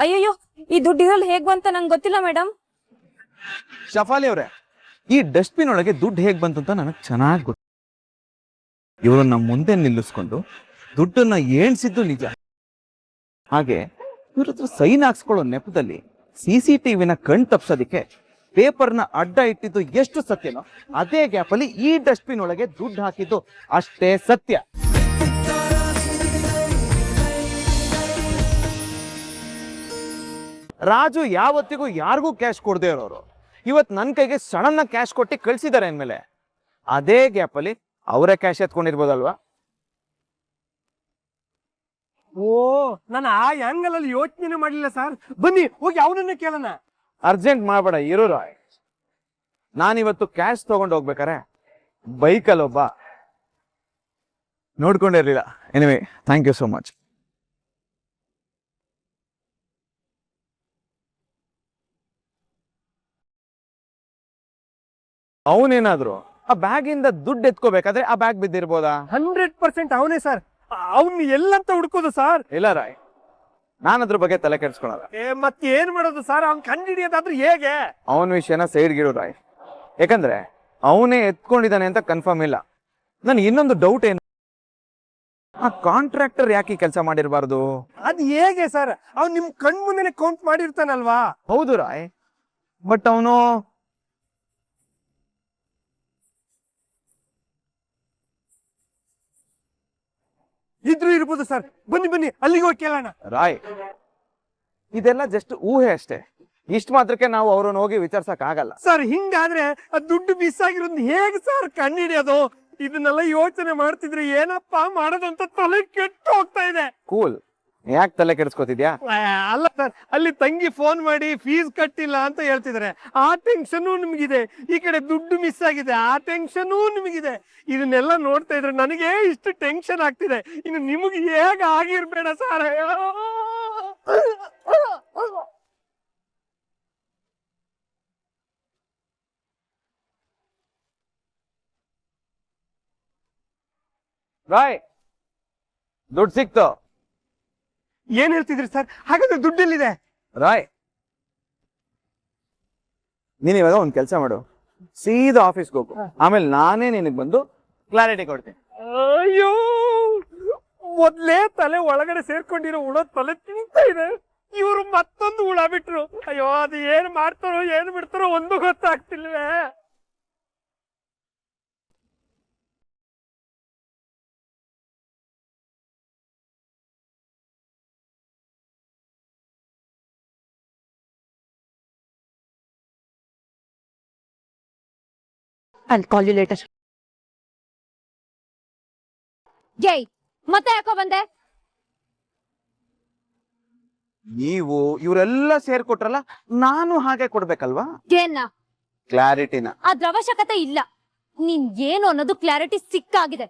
ಅಯ್ಯಯ್ಯೋ, ಈ ದುಡ್ಡು ಇದ್ರಲ್ಲಿ ಹೇಗ್ ಬಂತ ನಂಗೆ ಗೊತ್ತಿಲ್ಲ ಮೇಡಮ್. ಶಫಾಲಿ ಅವರೇ, ಈ ಡಸ್ಟ್ಬಿನ್ ಒಳಗೆ ದುಡ್ಡು ಹೇಗ್ ಬಂತು ಅಂತ ನನಗೆ ಚೆನ್ನಾಗಿ ಗೊತ್ತು. ಇವರು ನಮ್ಮ ಮುಂದೆ ನಿಲ್ಲಿಸ್ಕೊಂಡು ದುಡ್ಡನ್ನ ಏಣ್ಸಿದ್ದು ನಿಜ. ಹಾಗೆ ಇವ್ರ ಹತ್ರ ಸೈನ್ ಹಾಕ್ಸ್ಕೊಳ್ಳೋ ನೆಪದಲ್ಲಿ CCTVನ ಕಣ್ ತಪ್ಸೋದಿಕ್ಕೆ ಪೇಪರ್ನ ಅಡ್ಡ ಇಟ್ಟಿದ್ದು ಎಷ್ಟು ಸತ್ಯನೋ ಅದೇ ಗ್ಯಾಪಲ್ಲಿ ಈ ಡಸ್ಟ್ಬಿನ್ ಒಳಗೆ ದುಡ್ಡು ಹಾಕಿದ್ದು ಅಷ್ಟೇ ಸತ್ಯ. ರಾಜು ಯಾವತ್ತಿಗೂ ಯಾರಿಗೂ ಕ್ಯಾಶ್ ಕೊಡದೇ ಇರೋರು ಇವತ್ತು ನನ್ನ ಕೈಗೆ ಸಡನ್ನ ಕ್ಯಾಶ್ ಕೊಟ್ಟು ಕಳ್ಸಿದ್ದಾರೆ ಅಂದ್ಮೇಲೆ ಅದೇ ಗ್ಯಾಪಲ್ಲಿ ಅವರೇ ಕ್ಯಾಶ್ ಎತ್ಕೊಂಡಿರ್ಬೋದಲ್ವಾ? ಓ, ನಾನು ಆ ಆಂಗಲ್ ಅಲ್ಲಿ ಯೋಚನೆ ಮಾಡಲಿಲ್ಲ ಸರ್. ಬನ್ನಿ ಹೋಗಿ ಅವನನ್ನ ಕೇಳೋಣ. ಅರ್ಜೆಂಟ್ ಮಾಡಬೇಡ, ಇರೋ ರಾಯ್. ನಾನಿವತ್ತು ಕ್ಯಾಶ್ ತಗೊಂಡು ಹೋಗ್ಬೇಕಾರೆ ಬೈಕಲ್ಲಿ ಒಬ್ಬ ನೋಡ್ಕೊಂಡಿರ್ಲಿಲ್ಲ. Anyway, thank you so much. ಅವನೇನಾದ್ರು ಆ ಬ್ಯಾಗ್ ಇಂದ ದುಡ್ಡು ಎತ್ಕೋಬೇಕಾದ್ರೆ ಆ ಬ್ಯಾಗ್ ಬಿದ್ದಿರ್ಬೋದಾ? 100% ಅವನೇ ಸರ್. ಅವ್ನು ಎಲ್ಲಂತ ಹುಡ್ಕೋದು ಸರ್? ಇಲ್ಲ ರಾಯ್, ನಾನು ಅದ್ರ ಬಗ್ಗೆ ತಲೆ ಕೆಡ್ಸ್ಕೊಳಲ್ಲ. ಮತ್ತೆ ಏನ್ ಮಾಡೋದು ಸರ್? ಅವ್ನ್ ಕಂಡಿಡಿಯೋದಾದ್ರೂ ಹೇಗೆ? ಅವನ ವಿಷಯನ ಸೈಡ್ಗಿಡು ರಾಯ್. ಯಾಕಂದ್ರೆ ಅವನೇ ಎತ್ಕೊಂಡಿದ್ದಾನೆ ಅಂತ ಕನ್ಫರ್ಮ್ ಇಲ್ಲ. ನನ್ಗೆ ಇನ್ನೊಂದು ಡೌಟ್ ಏನು, ಆ ಕಾಂಟ್ರಾಕ್ಟರ್ ಯಾಕೆ ಕೆಲಸ ಮಾಡಿರಬಾರ್ದು? ಅದ್ ಹೇಗೆ ಸರ್? ಅವ್ನ್ ನಿಮ್ ಕಣ್ ಮುಂದೆನೆ ಕೌಂಟ್ ಮಾಡಿರ್ತಾನಲ್ವಾ? ಹೌದು ರಾಯ್, ಬಟ್ ಅವನು ಇದ್ರೂ ಇರ್ಬೋದು ಸರ್. ಬನ್ನಿ ಬನ್ನಿ ಅಲ್ಲಿಗೆ ಹೋಗಿ ಕೇಳೋಣ. ರಾಯ್, ಇದೆಲ್ಲ ಜಸ್ಟ್ ಊಹೆ ಅಷ್ಟೇ. ಇಷ್ಟ ಮಾತ್ರಕ್ಕೆ ನಾವು ಅವ್ರನ್ನ ಹೋಗಿ ವಿಚಾರಿಸಕ್ ಆಗಲ್ಲ ಸರ್. ಹಿಂಗಾದ್ರೆ ಆ ದುಡ್ಡು ಮಿಸ್ ಆಗಿರೋದು ಹೇಗೆ ಸರ್ ಕಂಡಿಡಿಯೋದು? ಇದನ್ನೆಲ್ಲ ಯೋಚನೆ ಮಾಡ್ತಿದ್ರೆ ಏನಪ್ಪಾ ಮಾಡೋದಂತ ತಲೆ ಕೆಟ್ಟು ಹೋಗ್ತಾ ಇದೆ. ಕೂಲ್, ಯಾಕೆ ತಲೆ ಕೆಡಿಸ್ಕೊತಿದ್ಯಾ? ಅಲ್ಲ ಸರ್, ಅಲ್ಲಿ ತಂಗಿ ಫೋನ್ ಮಾಡಿ ಫೀಸ್ ಕಟ್ಟಿಲ್ಲ ಅಂತ ಹೇಳ್ತಿದ್ದಾರೆ. ಆ ಟೆನ್ಷನ್ ನಿಮ್ಗಿದೆ, ಈ ಕಡೆ ದುಡ್ಡು ಮಿಸ್ ಆಗಿದೆ, ಆ ಟೆನ್ಷನ್ ನಿಮಗಿದೆ. ಇದನ್ನೆಲ್ಲ ನೋಡ್ತಾ ಇದ್ರೆ ನನಗೆ ಇಷ್ಟು ಟೆನ್ಷನ್ ಆಗ್ತಿದೆ. ಇನ್ನು ನಿಮಗೆ ಹೇಗೆ ಆಗಿರ್ಬೇಡ ಸರ್. ರಾಯ್, ದುಡ್ಡು ಸಿಕ್ತು. ಏನ್ ಹೇಳ್ತಿದ್ರಿ ಸರ್? ಹಾಗಾದ್ರೆ ದುಡ್ಡೆಲ್ಲಿದೆ? ರಾಯ್, ನೀನ್ ಇವಾಗ ಒಂದ್ ಕೆಲಸ ಮಾಡು, ಸೀದಾ ಆಫೀಸ್ಗೆ ಹೋಗು. ಆಮೇಲೆ ನಾನೇ ನಿನಗೆ ಬಂದು ಕ್ಲಾರಿಟಿ ಕೊಡ್ತೀನಿ. ಅಯ್ಯೋ, ಮೊದ್ಲೇ ತಲೆ ಒಳಗಡೆ ಸೇರ್ಕೊಂಡಿರೋ ಹುಳ ತಲೆ ತಿಂತಾ ಇದೆ. ಇವರು ಮತ್ತೊಂದು ಹುಳ ಬಿಟ್ರು. ಅಯ್ಯೋ, ಅದು ಏನ್ ಮಾಡ್ತಾರೋ ಏನ್ ಬಿಡ್ತಾರೋ ಒಂದು ಗೊತ್ತಾಗ್ತಿಲ್ವೇ. I'll call you later. ಜೈ, ಮತ್ತೆ ಯಾಕೋ ಬಂದೆ? ನೀವು ಇವರೆಲ್ಲ ಸೇರ್ಕೊಟ್ರಲ್ಲ, ನಾನು ಹಾಗೆ ಕೊಡ್ಬೇಕಲ್ವಾ? ಏನ ಕ್ಲಾರಿಟಿನ? ಅದ್ರ ಅವಶ್ಯಕತೆ ಇಲ್ಲ. ನೀನ್ ಏನು ಅನ್ನೋದು ಕ್ಲಾರಿಟಿ ಸಿಕ್ಕಾಗಿದೆ.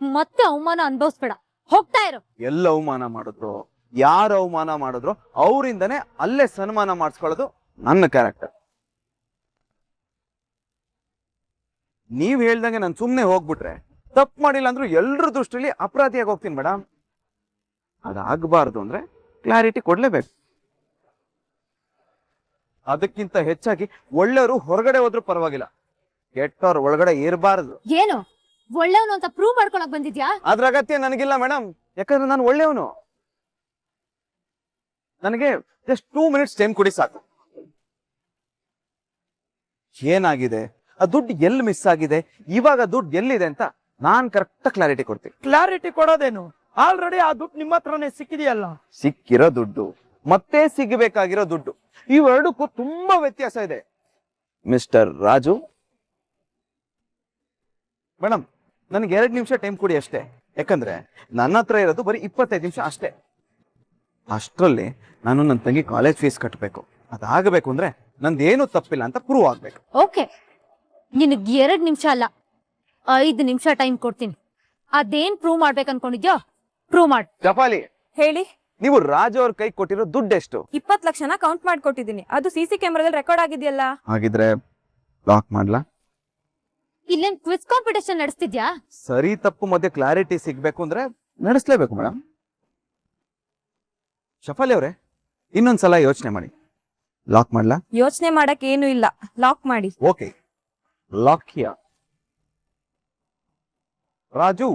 ಮತ್ತೆ ಅವಮಾನ ಅನುಭವಿಸ್ಬೇಡ, ಹೋಗ್ತಾ ಇರು. ಎಲ್ಲ ಅವಮಾನ ಮಾಡಿದ್ರು, ಯಾರು ಅವಮಾನ ಮಾಡಿದ್ರು ಅವರಿಂದನೇ ಅಲ್ಲೇ ಸನ್ಮಾನ ಮಾಡಿಸ್ಕೊಳ್ಳೋದು ನನ್ನ ಕ್ಯಾರೆಕ್ಟರ್. ನೀವ್ ಹೇಳ್ದಂಗೆ ನಾನು ಸುಮ್ನೆ ಹೋಗ್ಬಿಟ್ರೆ, ತಪ್ಪು ಮಾಡಿಲ್ಲ ಅಂದ್ರೂ ಎಲ್ರ ದೃಷ್ಟಿಲಿ ಅಪರಾಧಿಯಾಗಿ ಹೋಗ್ತೀನಿ ಮೇಡಮ್. ಅದಾಗಬಾರ್ದು ಅಂದ್ರೆ ಕ್ಲಾರಿಟಿ ಕೊಡ್ಲೇಬೇಕು. ಅದಕ್ಕಿಂತ ಹೆಚ್ಚಾಗಿ ಒಳ್ಳೆಯವರು ಹೊರಗಡೆ ಹೋದ್ರೂ ಪರವಾಗಿಲ್ಲ, ಕೆಟ್ಟವ್ರು ಒಳಗಡೆ ಇರಬಾರದು. ಏನು ಒಳ್ಳೆಯವನು ಅಂತ ಪ್ರೂವ್ ಮಾಡ್ಕೊಳಕ್ ಬಂದಿದ್ಯಾ? ಅದ್ರ ಅಗತ್ಯ ನನಗಿಲ್ಲ ಮೇಡಮ್, ಯಾಕಂದ್ರೆ ನಾನು ಒಳ್ಳೆಯವನು. ನನಗೆ ಜಸ್ಟ್ 2 minutes ಟೈಮ್ ಕೊಡಿ ಸಾಕು. ಏನಾಗಿದೆ, ಆ ದುಡ್ಡು ಎಲ್ಲಿ ಮಿಸ್ ಆಗಿದೆ, ಇವಾಗ ದುಡ್ಡು ಎಲ್ಲಿದೆ ಅಂತ ನಾನ್ ಕರೆಕ್ಟ್ ಕ್ಲಾರಿಟಿ ಕೊಡ್ತೀನಿ. ಕ್ಲಾರಿಟಿ ಕೊಡೋದೇನು? ಆಲ್ರೆಡಿ ಆ ದುಡ್ಡು ನಿಮ್ಮ ಹತ್ರನೇ ಸಿಕ್ಕಿದೆಯಲ್ಲ. ಸಿಕ್ಕಿರೋ ದುಡ್ಡು ಮತ್ತೆ ಸಿಗಬೇಕಾಗಿರೋ ದುಡ್ಡು, ಇವೆರಡಕ್ಕೂ ತುಂಬಾ ವ್ಯತ್ಯಾಸ ಇದೆ ಮಿಸ್ಟರ್ ರಾಜು. ಮೇಡಮ್, ನನಗೆ 2 ನಿಮಿಷ ಟೈಮ್ ಕೊಡಿ ಅಷ್ಟೇ. ಯಾಕಂದ್ರೆ ನನ್ನ ಹತ್ರ ಇರೋದು ಬರೀ 25 ನಿಮಿಷ ಅಷ್ಟೇ. ಅಷ್ಟರಲ್ಲಿ ನಾನು ನನ್ನ ತಂಗಿ ಕಾಲೇಜ್ ಫೀಸ್ ಕಟ್ಟಬೇಕು. ಅದಾಗಬೇಕು ಅಂದ್ರೆ ನಂದೇನು ತಪ್ಪಿಲ್ಲ ಅಂತ ಪ್ರೂವ್ ಆಗ್ಬೇಕು. ಓಕೆ, ನಿನಗ್ 2 ನಿಮಿಷ ಅಲ್ಲ 5 ನಿಮಿಷ ಟೈಮ್ ಕೊಡ್ತೀನಿ. ಅದೇನ್ ಪ್ರೂವ್ ಮಾಡ್ಬೇಕು ಅನ್ಕೊಂಡಿದ್ಯೋ ಪ್ರೂವ್ ಮಾಡ್. ಜಪಾಲಿ, ಹೇಳಿ. ನೀವು ರಾಜು ಅವ್ರ ಕೈ ಕೊಟ್ಟಿರೋ ದುಡ್ಡು ಎಷ್ಟು? 20 ಲಕ್ಷನ ಕೌಂಟ್ ಮಾಡ್ಕೊಟ್ಟಿದ್ದೀನಿ. ಅದು CC ಕ್ಯಾಮೆರಾದಲ್ಲಿ ರೆಕಾರ್ಡ್ ಆಗಿದೆಯಲ್ಲ. ಹಾಗಿದ್ರೆ ಲಾಕ್ ಮಾಡ್ಲಾ? ಇಲ್ಲೇನ್ ಕ್ವಿಜ್ ಕಾಂಪಿಟೇಷನ್ ನಡೆಸ್ತಿದ್ಯಾ? ಸರಿ ತಪ್ಪು ಮಧ್ಯೆ ಕ್ಲಾರಿಟಿ ಸಿಗ್ಬೇಕು ಅಂದ್ರೆ ನಡೆಸಲೇಬೇಕು ಮೇಡಮ್. ಶಫಾಲಿ ಅವರೇ, ಇನ್ನೊಂದ್ಸಲ ಯೋಚನೆ ಮಾಡಿ. ಲಾಕ್ ಮಾಡ್ಲಾ? ಯೋಚನೆ ಮಾಡಕ್ ಏನು ಇಲ್ಲ, ಲಾಕ್ ಮಾಡಿ. Okay, lock here. ರಾಜು,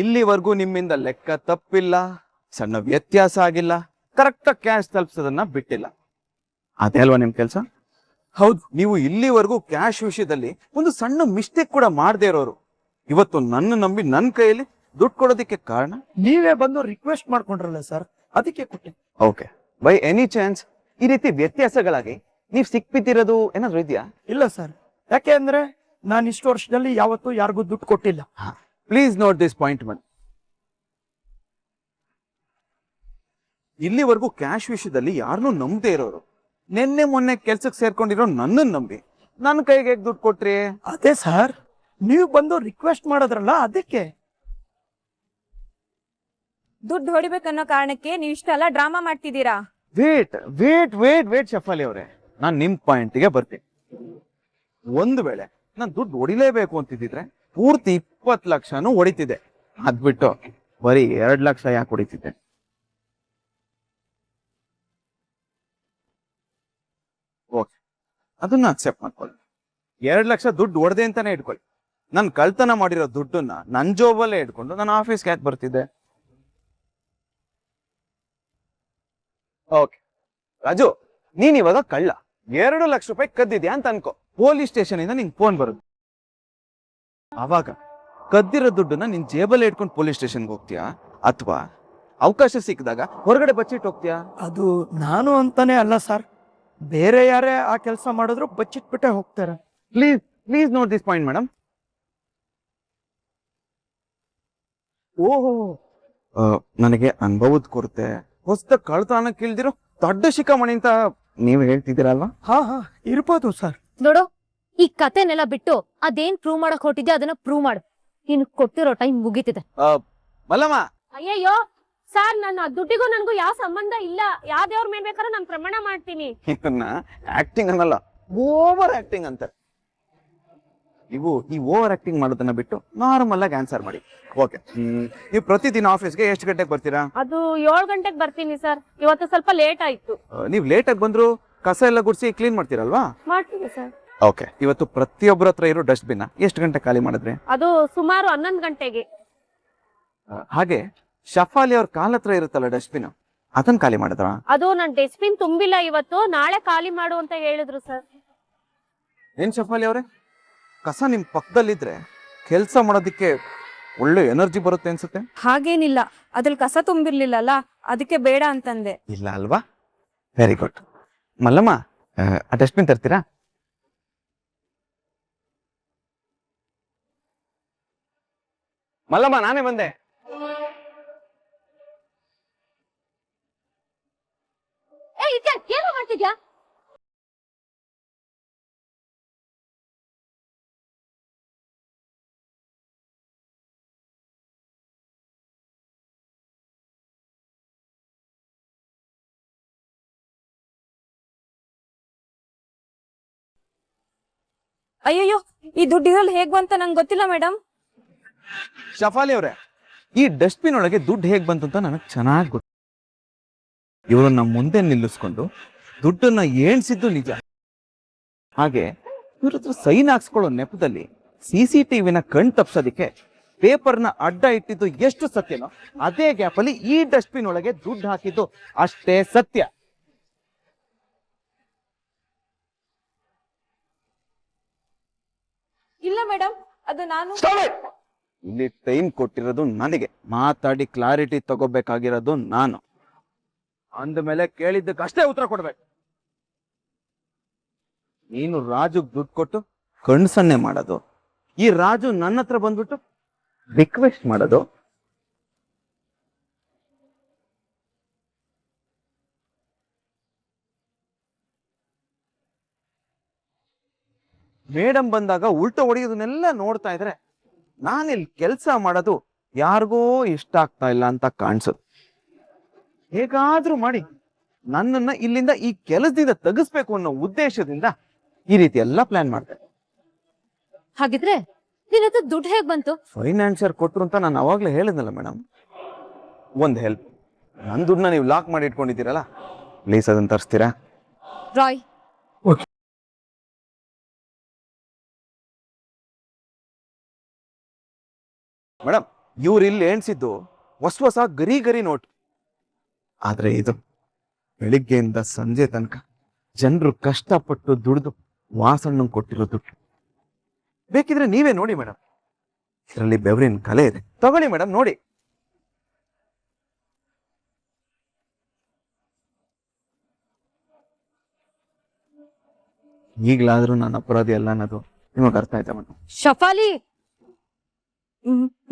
ಇಲ್ಲಿವರೆಗೂ ನಿಮ್ಮಿಂದ ಲೆಕ್ಕ ತಪ್ಪಿಲ್ಲ, ಸಣ್ಣ ವ್ಯತ್ಯಾಸ ಆಗಿಲ್ಲ, ಕರೆಕ್ಟಾಗಿ ಕ್ಯಾಶ್ ತಲುಪಿಸೋದನ್ನ ಬಿಟ್ಟಿಲ್ಲ. ಅದೇ ಅಲ್ವಾ ನಿಮ್ ಕೆಲಸ? ಹೌದು, ನೀವು ಇಲ್ಲಿವರೆಗೂ ಕ್ಯಾಶ್ ವಿಷಯದಲ್ಲಿ ಒಂದು ಸಣ್ಣ ಮಿಸ್ಟೇಕ್ ಕೂಡ ಮಾಡದೇ ಇರೋರು. ಇವತ್ತು ನನ್ನ ನಂಬಿ ನನ್ನ ಕೈಯಲ್ಲಿ ದುಡ್ಡು ಕೊಡೋದಕ್ಕೆ ಕಾರಣ ನೀವೇ ಬಂದು ರಿಕ್ವೆಸ್ಟ್ ಮಾಡ್ಕೊಂಡ್ರಲ್ಲ ಸರ್, ಅದಕ್ಕೆ ಕೊಟ್ಟೆ. ಓಕೆ, ಬೈ ಎನಿ ಚಾನ್ಸ್ ಈ ರೀತಿ ವ್ಯತ್ಯಾಸಗಳಾಗಿ ನೀವ್ ಸಿಕ್ಬಿದ್ದಿರೋದು ಏನಾದ್ರು ಇದೆಯಾ? ಇಲ್ಲ ಸರ್, ಯಾಕೆ ಅಂದ್ರೆ ನಾನು ಇಷ್ಟು ವರ್ಷದಲ್ಲಿ ಯಾವತ್ತೂ ಯಾರಿಗೂ ದುಡ್ಡು ಕೊಟ್ಟಿಲ್ಲ. Please note this point Mann. ಇಲ್ಲಿವರೆಗೂ ಕ್ಯಾಶ್ ವಿಷಯದಲ್ಲಿ ಯಾರನ್ನೂ ನಂಬದೇ ಇರೋರು ನಿನ್ನೆ ಮೊನ್ನೆ ಕೆಲ್ಸಕ್ಕೆ ಸೇರ್ಕೊಂಡಿರೋ ನನ್ನನ್ನು ನಂಬಿ ನನ್ನ ಕೈಗೆ ಹೇಗೆ ದುಡ್ಡು ಕೊಟ್ರಿ? ಅದೇ ಸರ್, ನೀವು ಬಂದು ರಿಕ್ವೆಸ್ಟ್ ಮಾಡೋದ್ರಲ್ಲ ಅದಕ್ಕೆ. ದುಡ್ಡು ಹೊಡಿಬೇಕನ್ನೋ ಕಾರಣಕ್ಕೆ ನೀವು ಇಷ್ಟೆಲ್ಲ ಡ್ರಾಮಾ ಮಾಡ್ತಿದ್ದೀರಾ. Wait wait wait wait Shefali ಅವರೇ, ನಾನು ನಿಮ್ ಪಾಯಿಂಟ್ಗೆ ಬರ್ತೀನಿ. ಒಂದು ವೇಳೆ ನಾನು ದುಡ್ಡು ಹೊಡಿಲೇಬೇಕು ಅಂತಿದ್ರೆ ಪೂರ್ತಿ 20 ಲಕ್ಷನೂ ಹೊಡಿತಿದ್ದೆ. ಅದ್ಬಿಟ್ಟು ಬರೀ 2 ಲಕ್ಷ ಯಾಕೆ ಹೊಡಿತಿದ್ದೆ? ಓಕೆ, ಅದನ್ನ ಅಕ್ಸೆಪ್ಟ್ ಮಾಡ್ಕೊಳ್ಳಿ. 2 ಲಕ್ಷ ದುಡ್ಡು ಹೊಡೆದೆ ಅಂತಾನೆ ಇಟ್ಕೊಳ್ಳಿ. ನಾನು ಕಳ್ತನ ಮಾಡಿರೋ ದುಡ್ಡನ್ನ ನನ್ನ ಜೋಬಲ್ಲೇ ಇಟ್ಕೊಂಡು ನಾನು ಆಫೀಸ್ಗೆ ಯಾಕೆ ಬರ್ತಿದ್ದೆ? ಓಕೆ ರಾಜು, ನೀನ್ ಇವಾಗ ಕಳ್ಳ 2 ಲಕ್ಷ ರೂಪಾಯಿ ಕದ್ದಿದ್ಯಾ ಅಂತ ಅನ್ಕೋ. ಪೊಲೀಸ್ ಸ್ಟೇಷನ್ ಇಂದ ನಿಂಗೆ ಫೋನ್ ಬರುತ್ತೆ. ಅವಾಗ ಕದ್ದಿರೋ ದುಡ್ಡನ್ನ ನಿನ್ ಜೇಬಲ್ಲೇ ಇಟ್ಕೊಂಡು ಪೊಲೀಸ್ ಸ್ಟೇಷನ್ಗೆ ಹೋಗ್ತೀಯಾ, ಅಥವಾ ಅವಕಾಶ ಸಿಕ್ಕಿದಾಗ ಹೊರಗಡೆ ಬಚ್ಚಿಟ್ಟು ಹೋಗ್ತೀಯಾ? ಅದು ನಾನು ಅಂತಾನೆ ಅಲ್ಲ ಸರ್, ಬೇರೆ ಯಾರೇ ಆ ಕೆಲಸ ಮಾಡಿದ್ರು ಬಚ್ಚಿಟ್ಬಿಟ್ಟೆ ಹೋಗ್ತಾರೆ. Please please note this point madam. ಓಹೋ, ನನಗೆ ಅನುಭವದ ಕೊರತೆ, ಹೊಸ ಕಳ್ತನಕ್ಕೆ ಇಳ್ದಿರೋ ದೊಡ್ಡ ಶಿಖಾಮಣಿ ಅಂತ ನೀವು ಹೇಳ್ತಿದ್ದೀರಲ್ವಾ? ಹಾ ಇರ್ಬೋದು ಸರ್. ನೋಡು, ಈ ಕತೆನೆಲ್ಲ ಬಿಟ್ಟು ಅದೇನ್ ಪ್ರೂವ್ ಮಾಡಕ್ ಹೊಟ್ಟಿದ್ಯಾ ಅದನ್ನ ಪ್ರೂವ್ ಮಾಡು. ನೀನು ಕೊಟ್ಟಿರೋ ಟೈಮ್ ಮುಗೀತಿದೆ. ಮಲ್ಲಮ್ಮ, ಅಯ್ಯಯ್ಯೋ ಸರ್, ನನ್ನ ದುಡ್ಡಿಗೂ ನನ್ಗೂ ಯಾವ ಸಂಬಂಧ ಇಲ್ಲ. ಯಾವ ದೇವ್ರ ಮೇಲೆ ಬೇಕಾದ್ರೂ ನಾನು ಪ್ರಮಾಣ ಮಾಡ್ತೀನಿ. ಇದನ್ನ ಆಕ್ಟಿಂಗ್ ಅನ್ನಲ್ಲ, ಓವರ್ ಆಕ್ಟಿಂಗ್ ಅಂತಾರೆ. ನೀವು ಈ ಓವರ್ ಆಕ್ಟಿಂಗ್ ಮಾಡೋದನ್ನ ಬಿಟ್ಟು ನಾರ್ಮಲ್ ಆಗಿ ಆನ್ಸರ್ ಮಾಡಿ. ಓಕೆ, ನೀವು ಪ್ರತಿದಿನ ಆಫೀಸ್ಗೆ ಎಷ್ಟು ಗಂಟೆಗೆ ಬರ್ತೀರಾ? ಅದು 7 ಗಂಟೆಗೆ ಬರ್ತೀನಿ ಸರ್. ಇವತ್ತು ಸ್ವಲ್ಪ ಲೇಟ್ ಆಯ್ತು. ನೀವು ಲೇಟ್ ಆಗಿ ಬಂದ್ರು ಕಸ ಎಲ್ಲ ಗುಡಿಸಿ ಕ್ಲೀನ್ ಮಾಡ್ತೀರಲ್ವಾ? ಮಾಡ್ತೀನಿ ಸರ್. ಓಕೆ, ಇವತ್ತು ಪ್ರತಿಯೊಬ್ಬರ ಹತ್ರ ಇರೋ ಡಸ್ಟ್ಬಿನ್ ಎಷ್ಟು ಗಂಟೆ ಖಾಲಿ ಮಾಡಿದ್ರಿ? ಅದು ಸುಮಾರು 11 ಗಂಟೆಗೆ. ಹಾಗೆ ಶಫಾಲಿ ಅವ್ರ ಕಾಲ್ ಹತ್ರ ಇರುತ್ತಲ್ಲ ಡಸ್ಟ್ಬಿನ್, ಅದನ್ನ ಖಾಲಿ ಮಾಡಿದ್ರ? ಅದು ನನ್ ಡಸ್ಟ್ಬಿನ್ ತುಂಬಿಲ್ಲ ಇವತ್ತು, ನಾಳೆ ಖಾಲಿ ಮಾಡು ಅಂತ ಹೇಳಿದ್ರು ಸರ್. ಏನ್ ಶಫಾಲಿ ಅವ್ರೆ, ಕಸ ನಿಮ್ ಪಕ್ಕದಲ್ಲಿದ್ರೆ ಕೆಲ್ಸ ಮಾಡೋದಿಕ್ಕೆ ಒಳ್ಳೆ ಎನರ್ಜಿ ಬರುತ್ತೆ ಅನ್ಸುತ್ತೆ. ಹಾಗೇನಿಲ್ಲ, ಅದ್ರಲ್ಲಿ ಕಸ ತುಂಬಿರ್ಲಿಲ್ಲಲ್ಲ, ಅದಕ್ಕೆ ಬೇಡ ಅಂತಂದೆ. ಇಲ್ಲ ಅಲ್ವಾ? Very good. ಮಲ್ಲಮ್ಮ, ಆ ಡಸ್ಟ್ಬಿನ್ ತರ್ತೀರಾ? ಮಲ್ಲಮ್ಮ, ನಾನೇ ಬಂದೆ. ಏನು ಮಾಡ್ತಿದ್ಯಾ? ಅಯ್ಯಯ್ಯೋ, ಈ ದುಡ್ಡು ಇದ್ರಲ್ಲಿ ಹೇಗ್ ಬಂತ ನಂಗೆ ಗೊತ್ತಿಲ್ಲ ಮೇಡಮ್. ಶಫಾಲಿ ಅವರೇ, ಈ ಡಸ್ಟ್ಬಿನ್ ಒಳಗೆ ದುಡ್ಡು ಹೇಗ್ ಬಂತು ಅಂತ ನನಗೆ ಚೆನ್ನಾಗಿ ಗೊತ್ತು. ಇವರನ್ನ ಮುಂದೆ ನಿಲ್ಲಿಸ್ಕೊಂಡು ದುಡ್ಡನ್ನ ಏಣ್ಸಿದ್ದು ನಿಜ. ಹಾಗೆ ಇವ್ರ ಹತ್ರ ಸೈನ್ ಹಾಕ್ಸ್ಕೊಳ್ಳೋ ನೆಪದಲ್ಲಿ CCTVನ ಕಣ್ ತಪ್ಸೋದಿಕ್ಕೆ ಪೇಪರ್ನ ಅಡ್ಡ ಇಟ್ಟಿದ್ದು ಎಷ್ಟು ಸತ್ಯನೋ, ಅದೇ ಗ್ಯಾಪ್ ಅಲ್ಲಿ ಈ ಡಸ್ಟ್ಬಿನ್ ಒಳಗೆ ದುಡ್ಡು ಹಾಕಿದ್ದು ಅಷ್ಟೇ ಸತ್ಯ. ಇಲ್ಲ ಮೇಡಮ್, ಅದು ನಾನು. ಇಲ್ಲಿ ಟೈಮ್ ಕೊಟ್ಟಿರೋದು ನನಗೆ, ಮಾತಾಡಿ ಕ್ಲಾರಿಟಿ ತಗೋಬೇಕಾಗಿರೋದು ನಾನು. ಅಂದಮೇಲೆ ಕೇಳಿದ್ದಕ್ಕೆ ಅಷ್ಟೇ ಉತ್ತರ ಕೊಡ್ಬೇಕು. ನೀನು ರಾಜುಗ್ ದುಡ್ಡು ಕೊಟ್ಟು ಕಣ್ಸನ್ನೆ ಮಾಡೋದು, ಈ ರಾಜು ನನ್ನ ಹತ್ರ ಬಂದ್ಬಿಟ್ಟು ರಿಕ್ವೆಸ್ಟ್ ಮಾಡೋದು. ಮೇಡಮ್ ಬಂದಾಗ ಉಲ್ಟ ಹೊಡೆಯೋದನ್ನೆಲ್ಲ ನೋಡ್ತಾ ಇದ್ರೆ ನಾನಿಲ್ಲಿ ಕೆಲಸ ಮಾಡೋದು ಯಾರಿಗೋ ಇಷ್ಟ ಆಗ್ತಾ ಇಲ್ಲ ಅಂತ ಕಾಣಿಸೋದು. ಹೇಗಾದ್ರೂ ಮಾಡಿ ನನ್ನನ್ನ ಇಲ್ಲಿಂದ ಈ ಕೆಲಸದಿಂದ ತೆಗಿಸ್ಬೇಕು ಅನ್ನೋ ಉದ್ದೇಶದಿಂದ ಈ ರೀತಿ ಎಲ್ಲ ಪ್ಲಾನ್ ಮಾಡ್ತಾರೆ. ಹಾಗಿದ್ರೆ ನಿನ್ನ ಹತ್ರ ದುಡ್ಡು ಹೇಗ್ ಬಂತು? ಫೈನಾನ್ಸಿಯರ್ ಕೊಟ್ರು ಅಂತ ನಾನು ಅವಾಗ್ಲೇ ಹೇಳಿದ್ನಲ್ಲ ಮೇಡಮ್. ಒಂದ್ ಹೆಲ್ಪ್, ನನ್ನ ದುಡ್ಡನ್ನ ನೀವು ಲಾಕ್ ಮಾಡಿ ಇಟ್ಕೊಂಡಿದ್ದೀರಲ್ಲ, ಪ್ಲೀಸ್ ಅದನ್ನ ತರಿಸ್ತೀರಾ? ರಾಯ್, ಮೇಡಮ್, ಇವ್ರು ಇಲ್ಲಿ ಎಣ್ಸಿದ್ದು ಹೊಸ ಗರಿ ಗರಿ ನೋಟ್. ಆದ್ರೆ ಇದು ಬೆಳಿಗ್ಗೆಯಿಂದ ಸಂಜೆ ತನಕ ಜನರು ಕಷ್ಟಪಟ್ಟು ದುಡಿದು ವಾಸಣ್ಣ ಕೊಟ್ಟಿರೋ ದುಡ್ಡು. ಬೇಕಿದ್ರೆ ನೀವೇ ನೋಡಿ ಮೇಡಮ್, ಇದರಲ್ಲಿ ಬೆವರಿನ ಕಲೆ ಇದೆ. ತಗೊಳ್ಳಿ ಮೇಡಮ್, ನೋಡಿ. ಈಗಲಾದ್ರೂ ನನ್ನ ಅಪರಾಧಿ ಅಲ್ಲ ಅನ್ನೋದು ನಿಮಗೆ ಅರ್ಥ ಆಯ್ತಾ ಮೇಡಮ್? ಶಫಾಲಿ,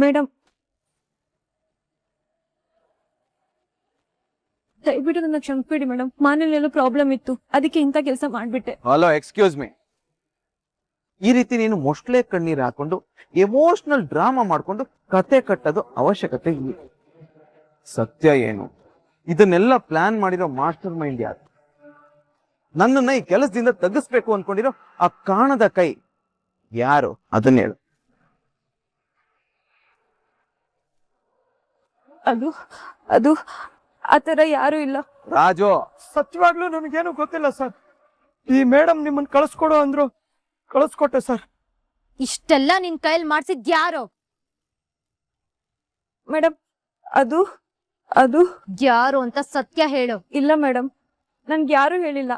ಮೇಡಮ್ ದಯವಿಟ್ಟು ನನ್ನ ಕ್ಷಮಿಸ್ಬಿಡಿ ಮೇಡಮ್. ಮನೇಲಿ ಏನೋ ಪ್ರಾಬ್ಲಮ್ ಇತ್ತು, ಅದಕ್ಕೆ ಇಂಥ ಕೆಲಸ ಮಾಡ್ಬಿಟ್ಟೆ. Hello, excuse me. ಈ ರೀತಿ ನೀನು ಮೊಸ್ಲೆ ಕಣ್ಣೀರ್ ಹಾಕೊಂಡು ಎಮೋಷನಲ್ ಡ್ರಾಮಾ ಮಾಡ್ಕೊಂಡು ಕತೆ ಕಟ್ಟೋದು ಅವಶ್ಯಕತೆ ಇಲ್ಲ. ಸತ್ಯ ಏನು, ಇದನ್ನೆಲ್ಲ ಪ್ಲಾನ್ ಮಾಡಿರೋ ಮಾಸ್ಟರ್ ಮೈಂಡ್ ಯಾರು? ನನ್ನನ್ನ ಈ ಕೆಲಸದಿಂದ ತಗ್ಗಿಸ್ಬೇಕು ಅನ್ಕೊಂಡಿರೋ ಆ ಕಾಣದ ಕೈ ಯಾರು? ಅದನ್ನ ಹೇಳು. ಅದು ಅದು ಆತರ ಯಾರು ಇಲ್ಲ ರಾಜು. ಸತ್ಯವಾಗ್ಲೂ ನನಗೇನು ಗೊತ್ತಿಲ್ಲ ಸರ್. ಈ ಮೇಡಮ್ ನಿಮ್ಮನ್ನ ಕಳಿಸ್ಕೊಡು ಅಂದ್ರು, ಕಳಿಸ್ಕೊಟ್ಟೆ ಸರ್. ಇಷ್ಟೆಲ್ಲ ನಿನ್ ಕೈಯಲ್ಲಿ ಮಾಡ್ಸಿದ್ ಯಾರು? ಮೇಡಮ್, ಅದು ಅದು ಯಾರು ಅಂತ ಸತ್ಯ ಹೇಳು. ಇಲ್ಲ ಮೇಡಮ್, ನನ್ಗೆ ಯಾರು ಹೇಳಿಲ್ಲ.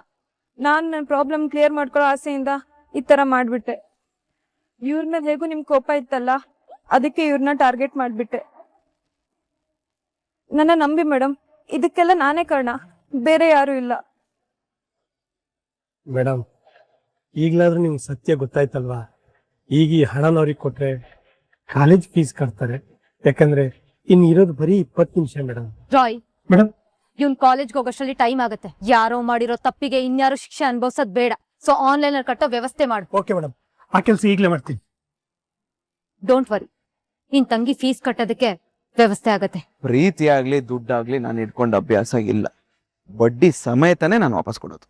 ನನ್ನ ಪ್ರಾಬ್ಲಮ್ ಕ್ಲಿಯರ್ ಮಾಡ್ಕೊಳ್ಳೋ ಆಸೆಯಿಂದ ಈ ತರ ಮಾಡ್ಬಿಟ್ಟೆ. ಇವ್ರ ಮೇಲೆ ಹೇಗೂ ನಿಮ್ ಕೋಪ ಇತ್ತಲ್ಲ, ಅದಕ್ಕೆ ಇವ್ರನ್ನ ಟಾರ್ಗೆಟ್ ಮಾಡ್ಬಿಟ್ಟೆ. ನನ್ನ ನಂಬಿ ಮೇಡಮ್, ಇದಕ್ಕೆಲ್ಲ ನಾನೇ ಕಾರಣ, ಬೇರೆ ಯಾರು ಇಲ್ಲ. ಮೇಡಮ್, ಈಗಲಾದ್ರೂ ನಿಮ್ಗೆ ಸತ್ಯ ಗೊತ್ತಾಯ್ತಲ್ವಾ? ಈಗ ಈ ಹಣನ ಅವ್ರಿಗೆ ಕೊಟ್ರೆ ಕಾಲೇಜ್ ಫೀಸ್ ಕಟ್ತಾರೆ. ಯಾಕಂದ್ರೆ ಇನ್ನು ಇರೋದು ಬರೀ 20 ನಿಮಿಷ ಮೇಡಮ್. ರಾಯ್, ಮೇಡಮ್, ಇವ್ನ್ ಕಾಲೇಜ್ಗೆ ಹೋಗೋಷ್ಟರಲ್ಲಿ ಟೈಮ್ ಆಗುತ್ತೆ. ಯಾರೋ ಮಾಡಿರೋ ತಪ್ಪಿಗೆ ಇನ್ಯಾರು ಶಿಕ್ಷೆ ಅನುಭವಿಸೋದ್ ಬೇಡ. ಸೊ ಆನ್ಲೈನ್ ಅಲ್ಲಿ ಕಟ್ಟೋ ವ್ಯವಸ್ಥೆ ಮಾಡು. ಓಕೆ ಮೇಡಮ್, ಆ ಕೆಲಸ ಈಗಲೇ ಮಾಡ್ತೀನಿ. ಡೋಂಟ್ ವರಿ, ನಿನ್ ತಂಗಿ ಫೀಸ್ ಕಟ್ಟೋದಕ್ಕೆ ವ್ಯವಸ್ಥೆ ಆಗತ್ತೆ. ಪ್ರೀತಿ ಆಗ್ಲಿ ದುಡ್ಡಾಗ್ಲಿ ನಾನು ಇಟ್ಕೊಂಡ ಅಭ್ಯಾಸ ಇಲ್ಲ. ಬಡ್ಡಿ ಸಮೇತನೇ ನಾನು ವಾಪಸ್ ಕೊಡೋದು.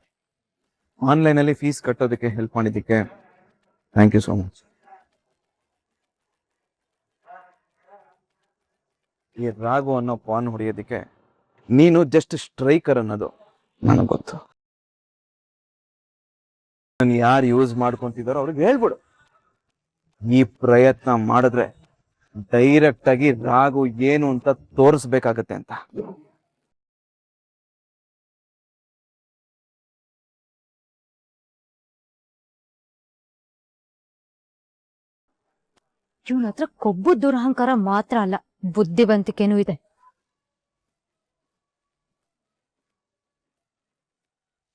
ಆನ್ಲೈನ್ ಅಲ್ಲಿ ಫೀಸ್ ಕಟ್ಟೋದಕ್ಕೆ ಹೆಲ್ಪ್ ಮಾಡಿದ್ದಕ್ಕೆ ಥ್ಯಾಂಕ್ ಯು ಸೋ ಮಚ್. ಈ ರಾಘು ಅನ್ನೋ ಪಾನ್ ಹೊಡೆಯೋದಕ್ಕೆ ನೀನು ಜಸ್ಟ್ ಸ್ಟ್ರೈಕರ್ ಅನ್ನೋದು ನನಗೆ ಗೊತ್ತು. ನಾನು ಯಾರು ಯೂಸ್ ಮಾಡ್ಕೊಂತಿದಾರೋ ಅವ್ರಿಗೆ ಹೇಳ್ಬಿಡು. ಈ ಪ್ರಯತ್ನ ಮಾಡಿದ್ರೆ ಡೈರೆಕ್ಟ್ ಆಗಿ ರಾಘು ಏನು ಅಂತ ತೋರಿಸ್ಬೇಕಾಗತ್ತೆ ಅಂತ. ಇವನ ಹತ್ರ ಕೊಬ್ಬು ದುರಹಂಕಾರ ಮಾತ್ರ ಅಲ್ಲ, ಬುದ್ಧಿವಂತಿಕೆನೂ ಇದೆ.